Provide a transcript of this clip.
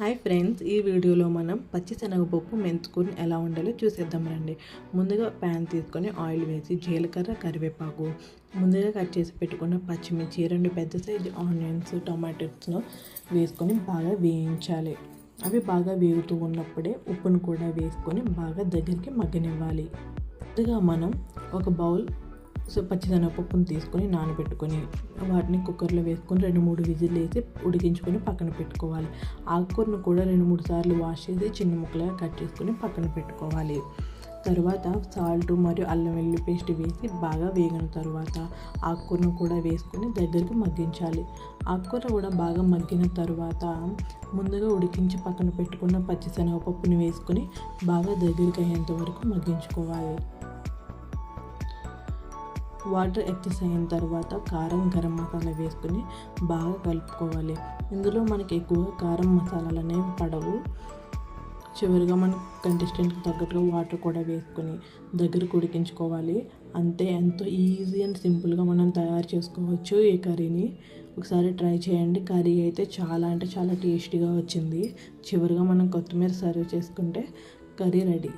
Hi friends, ఈ వీడియోలో మనం పచ్చిశనగపప్పు మెంతుకూరని ఎలా వండాలో చూసేద్దాం రండి. ముందుగా ప్యాన్ తీసుకొని ఆయిల్ వేసి జీలకర్ర, కరివేపాకు, ముందుగా కట్ చేసి పెట్టుకున్న పచ్చిమిర్చి, 2 పెద్ద సైజు ఆనియన్స్, టొమాటోస్ను వేసుకొని బాగా వేయించాలి. అవి బాగా వేగుతూ ఉన్నప్పుడే ఉప్పును కూడా వేసుకొని బాగా దగ్గరికి మగ్గనివ్వాలి. ముందుగా మనం ఒక బౌల్ పచ్చిశనగపప్పును తీసుకొని నానబెట్టుకొని వాటిని కుక్కర్లో వేసుకొని 2-3 విజిల్ వేసి ఉడికించుకొని పక్కన పెట్టుకోవాలి. ఆకుకూరను కూడా 2-3 సార్లు వాష్ చేసి చిన్న ముక్కలుగా కట్ చేసుకొని పక్కన పెట్టుకోవాలి. తర్వాత సాల్ట్ మరియు అల్లం వెల్లుల్లి పేస్ట్ వేసి బాగా వేగిన తర్వాత ఆకుకూరను కూడా వేసుకొని దగ్గరికి మగ్గించాలి. ఆకుకూర కూడా బాగా మగ్గిన తర్వాత ముందుగా ఉడికించి పక్కన పెట్టుకున్న పచ్చిశనగపప్పుని వేసుకొని బాగా దగ్గరికి అయ్యేంత వరకు మగ్గించుకోవాలి. వాటర్ ఎక్సెస్ అయిన తర్వాత కారం, గరం మసాలా వేసుకొని బాగా కలుపుకోవాలి. ఇందులో మనకి ఎక్కువగా కారం మసాలాలు అనేవి పడవు. చివరిగా మన కంటెస్టెంట్కి తగ్గట్టుగా వాటర్ కూడా వేసుకొని దగ్గరకు ఉడికించుకోవాలి. అంతే, ఎంతో ఈజీ అండ్ సింపుల్గా మనం తయారు చేసుకోవచ్చు ఈ కర్రీని. ఒకసారి ట్రై చేయండి. కర్రీ అయితే చాలా అంటే చాలా టేస్టీగా వచ్చింది. చివరిగా మనం కొత్తిమీర సర్వ్ చేసుకుంటే కర్రీ రెడీ.